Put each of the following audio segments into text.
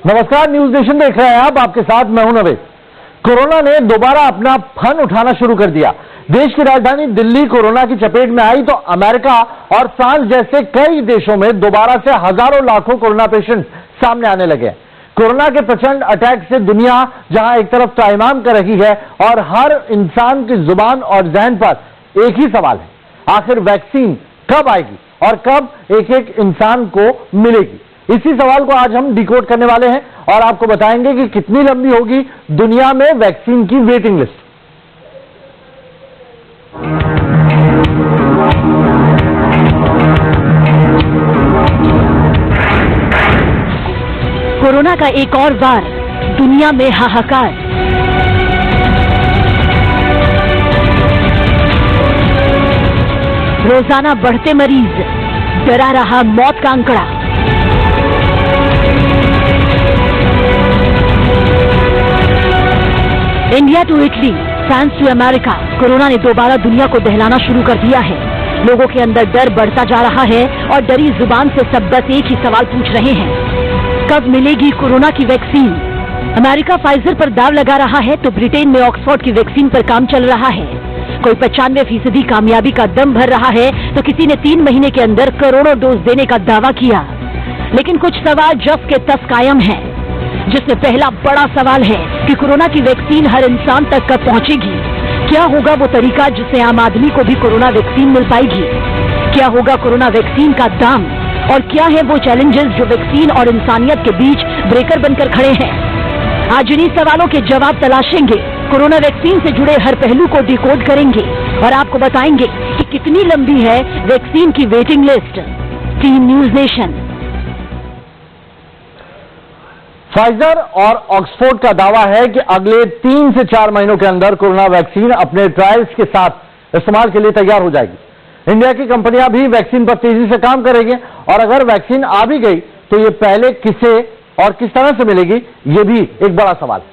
नमस्कार, news nation देख रहे हैं आप, आपके साथ मैं हूं नवेद। कोरोना ने दोबारा अपना फन उठाना शुरू कर दिया। देश की राजधानी दिल्ली कोरोना की चपेट में आई तो अमेरिका और फ्रांस जैसे कई देशों में दोबारा से हजारों लाखों कोरोना पेशेंट सामने आने लगे हैं। कोरोना के प्रचंड अटैक से दुनिया जहां एक तरफ त्राहिमाम कर रही है और हर इंसान की जुबान और जहन पर एक ही सवाल है, आखिर वैक्सीन कब आएगी और कब एक एक इंसान को मिलेगी। इसी सवाल को आज हम डिकोड करने वाले हैं और आपको बताएंगे कि कितनी लंबी होगी दुनिया में वैक्सीन की वेटिंग लिस्ट। कोरोना का एक और बार दुनिया में हाहाकार। रोजाना बढ़ते मरीज, डरा रहा मौत का आंकड़ा। India to Italy, France to America, corona ने दोबारा दुनिया को दहलाना शुरू कर दिया है। लोगों के अंदर डर बढ़ता जा रहा है और डरी जुबान से सब बस एक ही सवाल पूछ रहे हैं, कब मिलेगी कोरोना की वैक्सीन। अमेरिका फाइजर पर दाव लगा रहा है तो ब्रिटेन में ऑक्सफोर्ड की वैक्सीन पर काम चल रहा है। कोई 95% कामयाबी का दम भर रहा है तो किसी ने 3 महीने के अंदर करोड़ों डोज देने का दावा किया। लेकिन कुछ सवाल जस के तस कायम है, जिसमें पहला बड़ा सवाल है कि कोरोना की वैक्सीन हर इंसान तक कब पहुंचेगी। क्या होगा वो तरीका जिससे आम आदमी को भी कोरोना वैक्सीन मिल पाएगी। क्या होगा कोरोना वैक्सीन का दाम और क्या है वो चैलेंजेस जो वैक्सीन और इंसानियत के बीच ब्रेकर बनकर खड़े हैं। आज इन्हीं सवालों के जवाब तलाशेंगे, कोरोना वैक्सीन से जुड़े हर पहलू को डिकोड करेंगे और आपको बताएंगे कि कितनी लंबी है वैक्सीन की waiting list. Team news nation. Pfizer और ऑक्सफोर्ड का दावा है कि अगले 3 से 4 महीनों के अंदर कोरोना वैक्सीन अपने ट्रायल्स के साथ इस्तेमाल के लिए तैयार हो जाएगी। इंडिया की कंपनियां भी वैक्सीन पर तेजी से काम करेंगी और अगर वैक्सीन आ भी गई तो ये पहले किसे और किस तरह से मिलेगी, ये भी एक बड़ा सवाल है।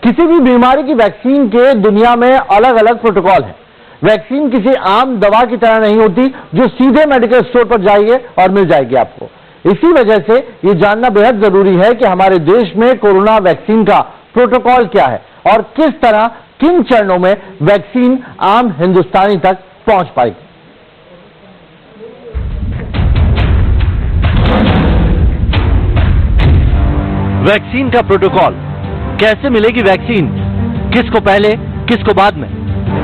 किसी भी बीमारी की वैक्सीन के दुनिया में अलग अलग प्रोटोकॉल है। वैक्सीन किसी आम दवा की तरह नहीं होती जो सीधे मेडिकल स्टोर पर जाइए और मिल जाएगी आपको। इसी वजह से ये जानना बेहद जरूरी है कि हमारे देश में कोरोना वैक्सीन का प्रोटोकॉल क्या है और किस तरह किन चरणों में वैक्सीन आम हिंदुस्तानी तक पहुंच पाएगी। वैक्सीन का प्रोटोकॉल, कैसे मिलेगी वैक्सीन, किसको पहले किसको बाद में,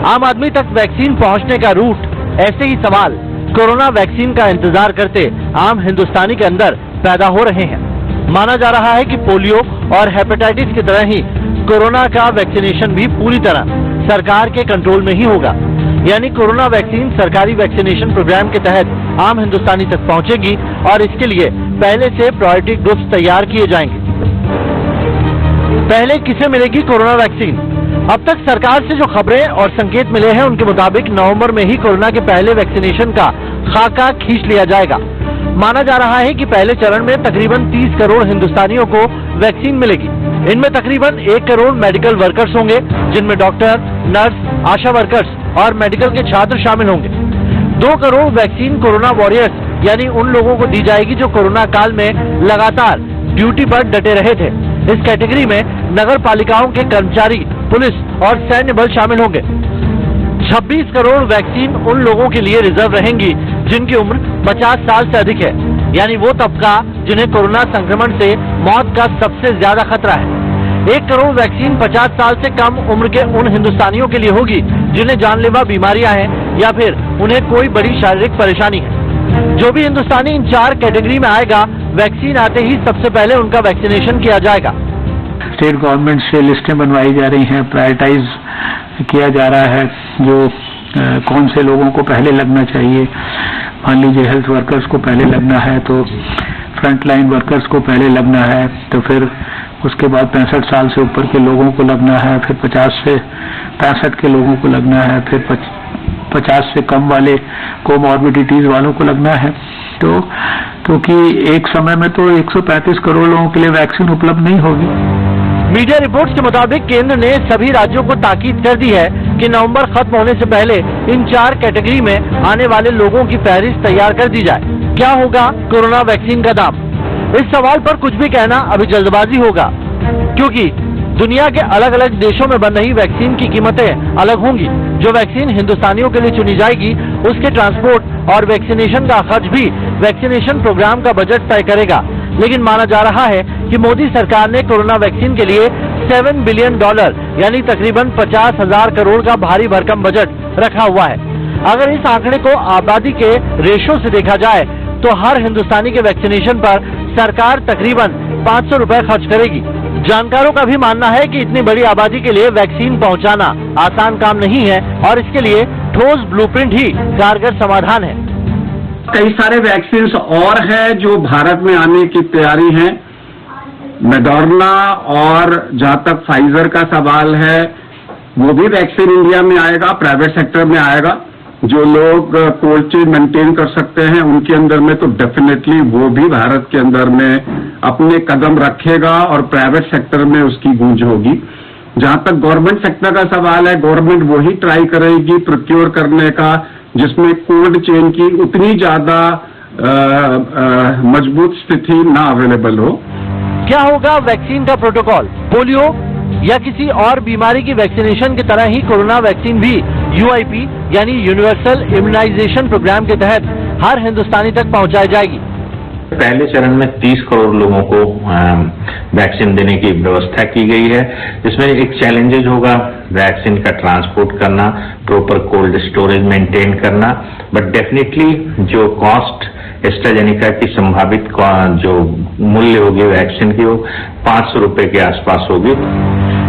आम आदमी तक वैक्सीन पहुंचने का रूट, ऐसे ही सवाल कोरोना वैक्सीन का इंतजार करते आम हिंदुस्तानी के अंदर पैदा हो रहे हैं। माना जा रहा है कि पोलियो और हेपेटाइटिस की तरह ही कोरोना का वैक्सीनेशन भी पूरी तरह सरकार के कंट्रोल में ही होगा। यानी कोरोना वैक्सीन सरकारी वैक्सीनेशन प्रोग्राम के तहत आम हिंदुस्तानी तक पहुंचेगी और इसके लिए पहले से प्रायोरिटी ग्रुप्स तैयार किए जाएंगे। पहले किसे मिलेगी कोरोना वैक्सीन? अब तक सरकार से जो खबरें और संकेत मिले हैं उनके मुताबिक नवंबर में ही कोरोना के पहले वैक्सीनेशन का खाका खींच लिया जाएगा। माना जा रहा है कि पहले चरण में तकरीबन 30 करोड़ हिंदुस्तानियों को वैक्सीन मिलेगी। इनमें तकरीबन 1 करोड़ मेडिकल वर्कर्स होंगे, जिनमें डॉक्टर, नर्स, आशा वर्कर्स और मेडिकल के छात्र शामिल होंगे। 2 करोड़ वैक्सीन कोरोना वॉरियर्स यानी उन लोगों को दी जाएगी जो कोरोना काल में लगातार ड्यूटी पर डटे रहे थे। इस कैटेगरी में नगर पालिकाओं के कर्मचारी, पुलिस और सैन्य बल शामिल होंगे। 26 करोड़ वैक्सीन उन लोगों के लिए रिजर्व रहेंगी जिनकी उम्र 50 साल से अधिक है, यानी वो तबका जिन्हें कोरोना संक्रमण से मौत का सबसे ज्यादा खतरा है। 1 करोड़ वैक्सीन 50 साल से कम उम्र के उन हिंदुस्तानियों के लिए होगी जिन्हें जानलेवा बीमारियां हैं या फिर उन्हें कोई बड़ी शारीरिक परेशानी है। जो भी हिंदुस्तानी इन 4 कैटेगरी में आएगा, वैक्सीन आते ही सबसे पहले उनका वैक्सीनेशन किया जाएगा। स्टेट गवर्नमेंट से लिस्टें बनवाई जा रही हैं, प्रायोरिटाइज किया जा रहा है जो कौन से लोगों को पहले लगना चाहिए। मान लीजिए हेल्थ वर्कर्स को पहले लगना है तो फ्रंट लाइन वर्कर्स को पहले लगना है, तो फिर उसके बाद 65 साल से ऊपर के लोगों को लगना है, फिर 50 से 65 के लोगों को लगना है, फिर 50 से कम वाले कोमॉर्बिडिटीज वालों को लगना है। तो क्योंकि एक समय में तो 135 करोड़ लोगों के लिए वैक्सीन उपलब्ध नहीं होगी। मीडिया रिपोर्ट्स के मुताबिक केंद्र ने सभी राज्यों को ताकीद कर दी है कि नवंबर खत्म होने से पहले इन 4 कैटेगरी में आने वाले लोगों की फहरिस्त तैयार कर दी जाए। क्या होगा कोरोना वैक्सीन का दाम? इस सवाल पर कुछ भी कहना अभी जल्दबाजी होगा, क्योंकि दुनिया के अलग अलग देशों में बन रही वैक्सीन की कीमतें अलग होंगी। जो वैक्सीन हिंदुस्तानियों के लिए चुनी जाएगी, उसके ट्रांसपोर्ट और वैक्सीनेशन का खर्च भी वैक्सीनेशन प्रोग्राम का बजट तय करेगा। लेकिन माना जा रहा है कि मोदी सरकार ने कोरोना वैक्सीन के लिए $7 बिलियन यानी तकरीबन 50,000 करोड़ का भारी भरकम बजट रखा हुआ है। अगर इस आंकड़े को आबादी के रेशो से देखा जाए तो हर हिंदुस्तानी के वैक्सीनेशन पर सरकार तकरीबन 500 रुपए खर्च करेगी। जानकारों का भी मानना है कि इतनी बड़ी आबादी के लिए वैक्सीन पहुंचाना आसान काम नहीं है और इसके लिए ठोस ब्लूप्रिंट ही कारगर समाधान है। कई सारे वैक्सीन और हैं जो भारत में आने की तैयारी है। मॉडर्ना और जहां तक फाइजर का सवाल है, वो भी वैक्सीन इंडिया में आएगा, प्राइवेट सेक्टर में आएगा। जो लोग कोल्ड चेन मेंटेन कर सकते हैं उनके अंदर में तो डेफिनेटली वो भी भारत के अंदर में अपने कदम रखेगा और प्राइवेट सेक्टर में उसकी गूंज होगी। जहां तक गवर्नमेंट सेक्टर का सवाल है, गवर्नमेंट वही ट्राई करेगी प्रोक्योर करने का जिसमें कोल्ड चेन की उतनी ज्यादा मजबूत स्थिति ना अवेलेबल हो। क्या होगा वैक्सीन का प्रोटोकॉल? पोलियो या किसी और बीमारी की वैक्सीनेशन की तरह ही कोरोना वैक्सीन भी UIP यानी यूनिवर्सल इम्यूनाइजेशन प्रोग्राम के तहत हर हिंदुस्तानी तक पहुंचाई जाएगी। पहले चरण में 30 करोड़ लोगों को वैक्सीन देने की व्यवस्था की गई है। इसमें एक चैलेंजेज होगा वैक्सीन का ट्रांसपोर्ट करना, प्रॉपर कोल्ड स्टोरेज मेंटेन करना, बट डेफिनेटली जो कॉस्ट एस्ट्राजेनेका की संभावित जो मूल्य होगी वैक्सीन की वो 500 रुपए के आसपास होगी।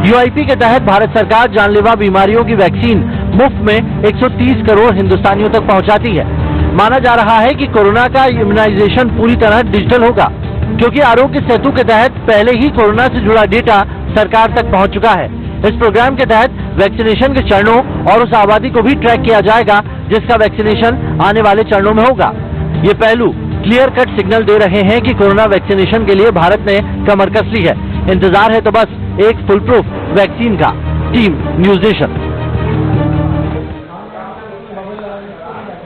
UIP के तहत भारत सरकार जानलेवा बीमारियों की वैक्सीन मुफ्त में 130 करोड़ हिंदुस्तानियों तक पहुंचाती है। माना जा रहा है कि कोरोना का इम्यूनाइजेशन पूरी तरह डिजिटल होगा, क्योंकि आरोग्य सेतु के तहत पहले ही कोरोना से जुड़ा डेटा सरकार तक पहुंच चुका है। इस प्रोग्राम के तहत वैक्सीनेशन के चरणों और उस आबादी को भी ट्रैक किया जाएगा जिसका वैक्सीनेशन आने वाले चरणों में होगा। ये पहलू क्लियर कट सिग्नल दे रहे हैं कि कोरोना वैक्सीनेशन के लिए भारत ने कमर कस ली है। इंतजार है तो बस एक फुल प्रूफ वैक्सीन का। Team news nation.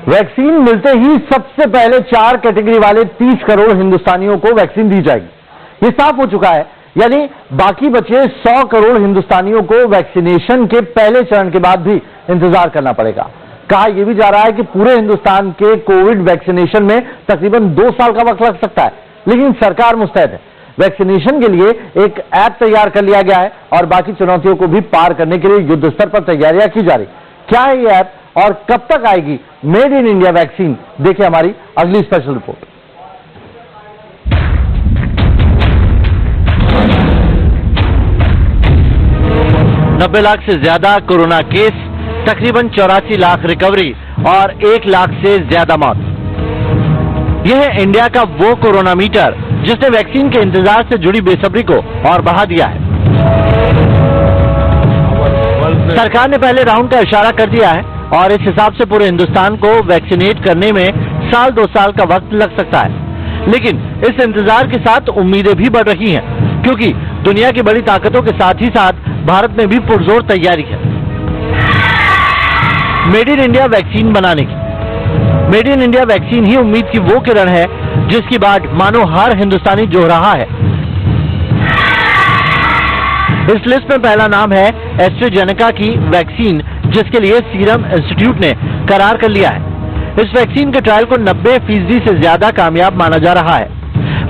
वैक्सीन मिलते ही सबसे पहले 4 कैटेगरी वाले 30 करोड़ हिंदुस्तानियों को वैक्सीन दी जाएगी। ये साफ हो चुका है, यानी बाकी बचे 100 करोड़ हिंदुस्तानियों को वैक्सीनेशन के पहले चरण के बाद भी इंतजार करना पड़ेगा। कहा यह भी जा रहा है कि पूरे हिंदुस्तान के कोविड वैक्सीनेशन में तकरीबन 2 साल का वक्त लग सकता है, लेकिन सरकार मुस्तैद है। वैक्सीनेशन के लिए एक ऐप तैयार कर लिया गया है और बाकी चुनौतियों को भी पार करने के लिए युद्ध स्तर पर तैयारियां की जा रही। क्या है ये ऐप और कब तक आएगी मेड इन इंडिया वैक्सीन? देखिए हमारी अगली स्पेशल रिपोर्ट। 90 लाख से ज्यादा कोरोना केस, तकरीबन 84 लाख रिकवरी और 1 लाख से ज्यादा मौत। यह है इंडिया का वो कोरोना मीटर जिसने वैक्सीन के इंतजार से जुड़ी बेसब्री को और बढ़ा दिया है। सरकार ने पहले राउंड का इशारा कर दिया है और इस हिसाब से पूरे हिंदुस्तान को वैक्सीनेट करने में 1-2 साल का वक्त लग सकता है। लेकिन इस इंतजार के साथ उम्मीदें भी बढ़ रही हैं, क्योंकि दुनिया की बड़ी ताकतों के साथ ही साथ भारत में भी पुरजोर तैयारी है मेड इन इंडिया वैक्सीन बनाने की। मेड इन इंडिया वैक्सीन ही उम्मीद की वो किरण है जिसकी बाट मानो हर हिंदुस्तानी जोह रहा है। इस लिस्ट में पहला नाम है एस्ट्राजेनेका की वैक्सीन, जिसके लिए सीरम इंस्टीट्यूट ने करार कर लिया है। इस वैक्सीन के ट्रायल को 90% से ज्यादा कामयाब माना जा रहा है।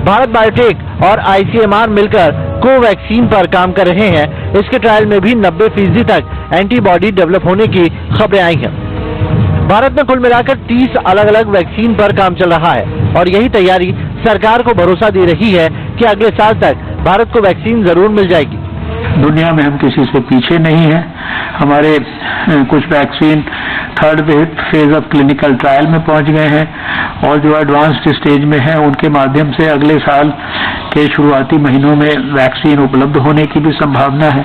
भारत बायोटेक और ICMR मिलकर कोवैक्सीन पर काम कर रहे हैं। इसके ट्रायल में भी 90% तक एंटीबॉडी डेवलप होने की खबरें आई हैं। भारत में कुल मिलाकर 30 अलग अलग वैक्सीन पर काम चल रहा है और यही तैयारी सरकार को भरोसा दे रही है कि अगले साल तक भारत को वैक्सीन जरूर मिल जाएगी। दुनिया में हम किसी से पीछे नहीं हैं। हमारे कुछ vaccine 3rd phase of clinical trial में पहुंच गए हैं और जो एडवांस्ड स्टेज में है उनके माध्यम से अगले साल के शुरुआती महीनों में वैक्सीन उपलब्ध होने की भी संभावना है।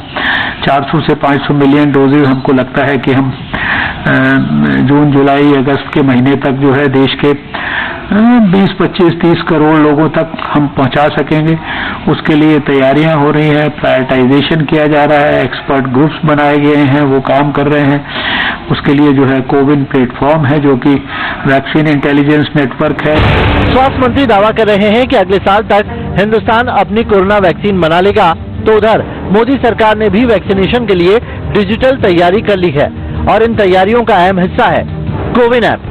400 से 500 मिलियन डोजेज हमको लगता है कि हम जून, जुलाई, अगस्त के महीने तक जो है देश के 20, 25, 30 करोड़ लोगों तक हम पहुंचा सकेंगे। उसके लिए तैयारियां हो रही है, प्रायोरिटाइजेशन किया जा रहा है, एक्सपर्ट ग्रुप्स बनाए गए हैं, वो काम कर रहे हैं। उसके लिए जो है कोविन प्लेटफॉर्म है, जो कि वैक्सीन इंटेलिजेंस नेटवर्क है। स्वास्थ्य मंत्री दावा कर रहे हैं कि अगले साल तक हिंदुस्तान अपनी कोरोना वैक्सीन बना लेगा। तो उधर मोदी सरकार ने भी वैक्सीनेशन के लिए डिजिटल तैयारी कर ली है और इन तैयारियों का अहम हिस्सा है कोविन ऐप।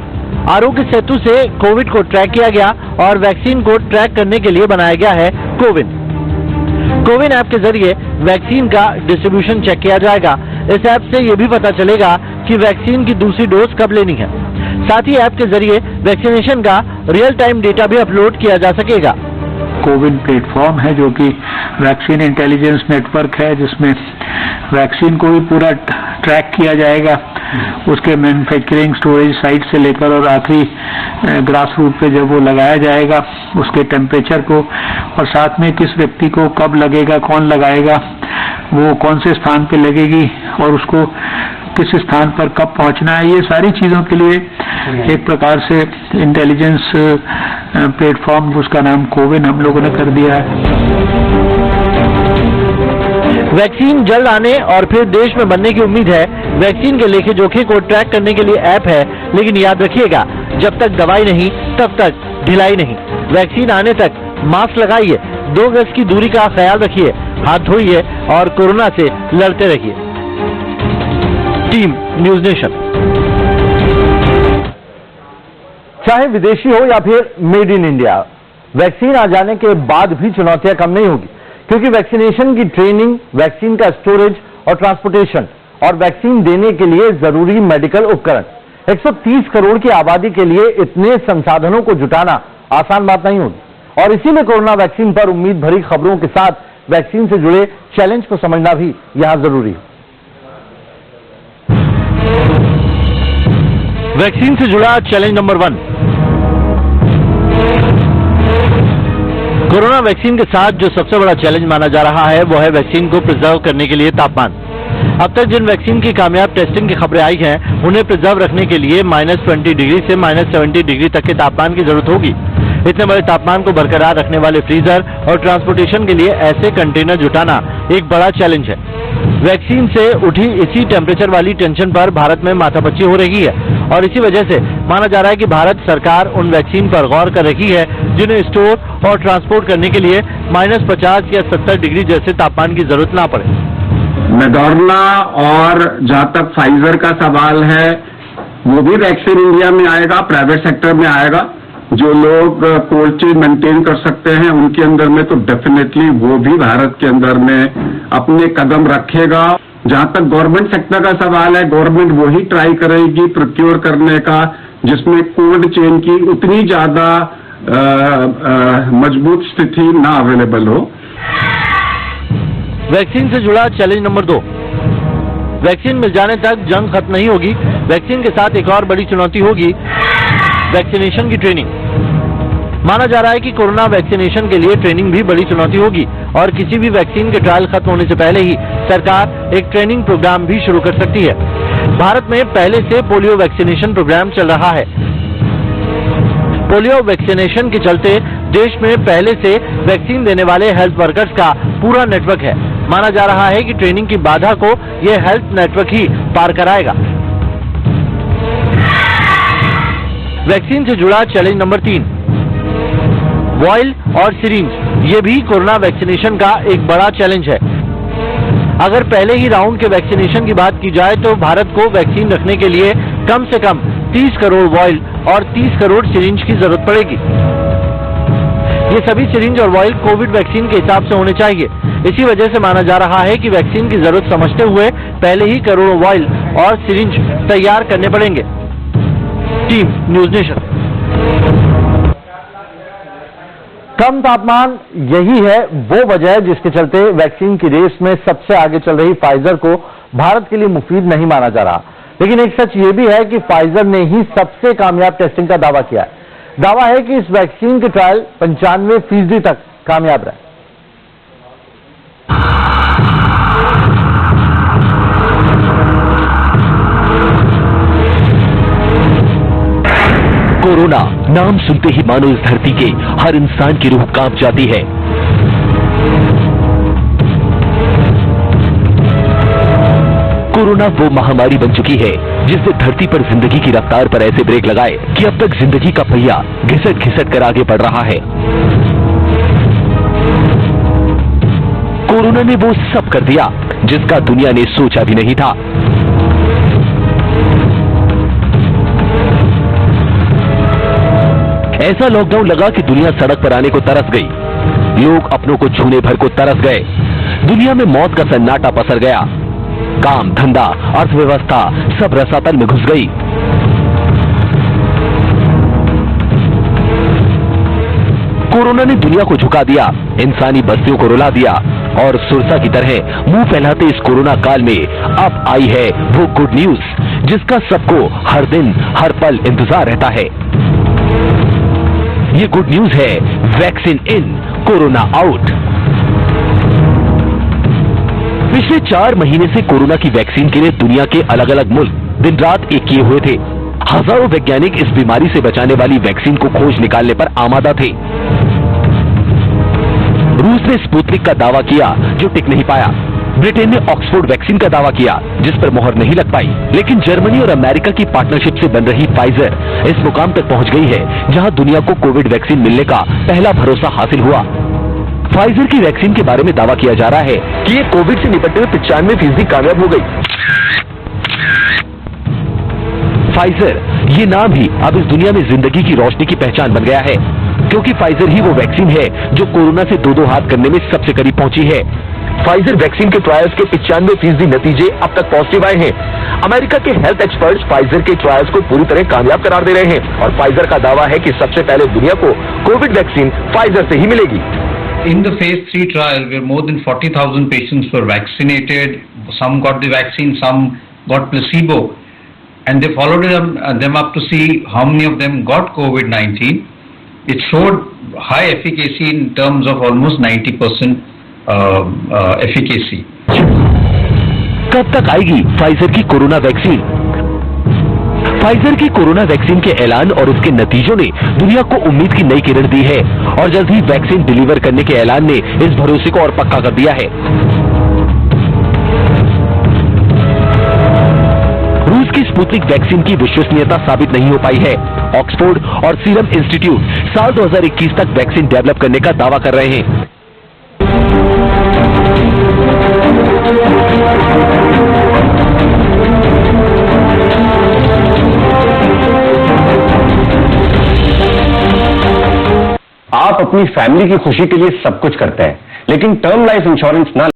आरोग्य सेतु से कोविड को ट्रैक किया गया और वैक्सीन को ट्रैक करने के लिए बनाया गया है कोविन ऐप के जरिए वैक्सीन का डिस्ट्रीब्यूशन चेक किया जाएगा। इस ऐप से ये भी पता चलेगा कि वैक्सीन की दूसरी डोज कब लेनी है। साथ ही ऐप के जरिए वैक्सीनेशन का रियल टाइम डेटा भी अपलोड किया जा सकेगा। कोविन प्लेटफॉर्म है, जो कि वैक्सीन इंटेलिजेंस नेटवर्क है, जिसमें वैक्सीन को भी पूरा ट्रैक किया जाएगा, उसके मैन्युफैक्चरिंग, स्टोरेज साइट से लेकर और आखिरी ग्रास रूट पे जब वो लगाया जाएगा उसके टेम्परेचर को, और साथ में किस व्यक्ति को कब लगेगा, कौन लगाएगा, वो कौन से स्थान पे लगेगी और उसको किस स्थान पर कब पहुंचना है। ये सारी चीजों के लिए एक प्रकार से इंटेलिजेंस प्लेटफॉर्म, उसका नाम कोविन हम लोगों ने कर दिया है। वैक्सीन जल्द आने और फिर देश में बनने की उम्मीद है। वैक्सीन के लेखे जोखे को ट्रैक करने के लिए ऐप है, लेकिन याद रखिएगा, जब तक दवाई नहीं तब तक ढिलाई नहीं। वैक्सीन आने तक मास्क लगाइए, 2 गज की दूरी का ख्याल रखिए, हाथ धोइए और कोरोना से लड़ते रहिए। Team news nation. चाहे विदेशी हो या फिर मेड इन इंडिया, वैक्सीन आ जाने के बाद भी चुनौतियां कम नहीं होगी, क्योंकि वैक्सीनेशन की ट्रेनिंग, वैक्सीन का स्टोरेज और ट्रांसपोर्टेशन और वैक्सीन देने के लिए जरूरी मेडिकल उपकरण, 130 करोड़ की आबादी के लिए इतने संसाधनों को जुटाना आसान बात नहीं होगी। और इसीलिए कोरोना वैक्सीन पर उम्मीद भरी खबरों के साथ वैक्सीन से जुड़े चैलेंज को समझना भी यहां जरूरी है। वैक्सीन से जुड़ा चैलेंज नंबर 1। कोरोना वैक्सीन के साथ जो सबसे बड़ा चैलेंज माना जा रहा है वो है वैक्सीन को प्रिजर्व करने के लिए तापमान। अब तक जिन वैक्सीन की कामयाब टेस्टिंग की खबरें आई हैं, उन्हें प्रिजर्व रखने के लिए -20 डिग्री से -70 डिग्री तक के तापमान की जरूरत होगी। इतने बड़े तापमान को बरकरार रखने वाले फ्रीजर और ट्रांसपोर्टेशन के लिए ऐसे कंटेनर जुटाना एक बड़ा चैलेंज है। वैक्सीन से उठी इसी टेम्परेचर वाली टेंशन पर भारत में माथापच्ची हो रही है और इसी वजह से माना जा रहा है कि भारत सरकार उन वैक्सीन पर गौर कर रही है जिन्हें स्टोर और ट्रांसपोर्ट करने के लिए -50 या 70 डिग्री जैसे तापमान की जरूरत ना पड़े। मेडोर्ना और जहां तक फाइजर का सवाल है, वो भी वैक्सीन इंडिया में आएगा, प्राइवेट सेक्टर में आएगा। जो लोग कोल्ड चेन मेंटेन कर सकते हैं उनके अंदर में तो डेफिनेटली वो भी भारत के अंदर में अपने कदम रखेगा। जहां तक गवर्नमेंट सेक्टर का सवाल है, गवर्नमेंट वही ट्राई करेगी प्रोक्योर करने का जिसमें कोल्ड चेन की उतनी ज्यादा मजबूत स्थिति ना अवेलेबल हो। वैक्सीन से जुड़ा चैलेंज नंबर 2। वैक्सीन मिल जाने तक जंग खत्म नहीं होगी। वैक्सीन के साथ एक और बड़ी चुनौती होगी वैक्सीनेशन की ट्रेनिंग। माना जा रहा है कि कोरोना वैक्सीनेशन के लिए ट्रेनिंग भी बड़ी चुनौती होगी और किसी भी वैक्सीन के ट्रायल खत्म होने से पहले ही सरकार एक ट्रेनिंग प्रोग्राम भी शुरू कर सकती है। भारत में पहले से पोलियो वैक्सीनेशन प्रोग्राम चल रहा है। पोलियो वैक्सीनेशन के चलते देश में पहले से वैक्सीन देने वाले हेल्थ वर्कर्स का पूरा नेटवर्क है। माना जा रहा है कि ट्रेनिंग की बाधा को यह हेल्थ नेटवर्क ही पार कराएगा। वैक्सीन से जुड़ा चैलेंज नंबर 3, वॉयल और सिरिंज। ये भी कोरोना वैक्सीनेशन का एक बड़ा चैलेंज है। अगर पहले ही राउंड के वैक्सीनेशन की बात की जाए तो भारत को वैक्सीन रखने के लिए कम से कम 30 करोड़ वॉयल और 30 करोड़ सिरिंज की जरूरत पड़ेगी। ये सभी सिरिंज और वॉयल कोविड वैक्सीन के हिसाब से होने चाहिए। इसी वजह से माना जा रहा है कि वैक्सीन की जरूरत समझते हुए पहले ही करोड़ों वॉयल और सिरिंज तैयार करने पड़ेंगे। Team news nation. कम तापमान यही है वो वजह जिसके चलते वैक्सीन की रेस में सबसे आगे चल रही फाइजर को भारत के लिए मुफीद नहीं माना जा रहा। लेकिन एक सच ये भी है कि फाइजर ने ही सबसे कामयाब टेस्टिंग का दावा किया है। दावा है कि इस वैक्सीन के ट्रायल 95% तक कामयाब रहे। कोरोना नाम सुनते ही मानो इस धरती के हर इंसान की रूह कांप जाती है। कोरोना वो महामारी बन चुकी है जिसने धरती पर जिंदगी की रफ्तार पर ऐसे ब्रेक लगाए कि अब तक जिंदगी का पहिया घिसट घिसट कर आगे बढ़ रहा है। कोरोना ने वो सब कर दिया जिसका दुनिया ने सोचा भी नहीं था। ऐसा लॉकडाउन लगा कि दुनिया सड़क पर आने को तरस गई। लोग अपनों को छूने भर को तरस गए। दुनिया में मौत का सन्नाटा पसर गया। काम, धंधा, अर्थव्यवस्था सब रसातल में घुस गई। कोरोना ने दुनिया को झुका दिया, इंसानी बस्तियों को रुला दिया और सुरसा की तरह मुंह फैलाते इस कोरोना काल में अब आई है वो गुड न्यूज जिसका सबको हर दिन हर पल इंतजार रहता है। ये गुड न्यूज है वैक्सीन इन, कोरोना आउट। पिछले 4 महीने से कोरोना की वैक्सीन के लिए दुनिया के अलग अलग मुल्क दिन रात एक किए हुए थे। हजारों वैज्ञानिक इस बीमारी से बचाने वाली वैक्सीन को खोज निकालने पर आमादा थे। रूस ने स्पुतनिक का दावा किया जो टिक नहीं पाया। ब्रिटेन ने ऑक्सफोर्ड वैक्सीन का दावा किया जिस पर मोहर नहीं लग पाई। लेकिन जर्मनी और अमेरिका की पार्टनरशिप से बन रही फाइजर इस मुकाम तक पहुंच गई है जहां दुनिया को कोविड वैक्सीन मिलने का पहला भरोसा हासिल हुआ। फाइजर की वैक्सीन के बारे में दावा किया जा रहा है कि ये कोविड से निपटने में 95% कामयाब हो गई। फाइजर ये नाम ही अब इस दुनिया में जिंदगी की रोशनी की पहचान बन गया है क्योंकि फाइजर ही वो वैक्सीन है जो कोरोना से दो हाथ करने में सबसे करीब पहुंची है। फाइजर वैक्सीन के ट्रायल्स के 95% नतीजे अब तक पॉजिटिव आए हैं। अमेरिका के हेल्थ एक्सपर्ट्स फाइजर के ट्रायल्स को पूरी तरह कामयाब करार दे रहे हैं और फाइजर का दावा है कि सबसे पहले दुनिया को कोविड वैक्सीन फाइजर से ही मिलेगी। In the phase 3 trial, where more than 40,000 patients were vaccinated, some got the vaccine, some got placebo, and they followed them up to see how many of them got COVID-19. It showed high efficacy in terms of almost 90% efficacy. कब तक आएगी Pfizer की corona vaccine? Pfizer की corona vaccine के ऐलान और उसके नतीजों ने दुनिया को उम्मीद की नई किरण दी है और जल्द ही वैक्सीन डिलीवर करने के ऐलान ने इस भरोसे को और पक्का कर दिया है। रूस की स्पुतनिक वैक्सीन की विश्वसनीयता साबित नहीं हो पाई है। ऑक्सफोर्ड और सीरम इंस्टीट्यूट साल 2021 तक वैक्सीन डेवलप करने का दावा कर रहे हैं। आप अपनी फैमिली की खुशी के लिए सब कुछ करते हैं, लेकिन टर्म लाइफ इंश्योरेंस ना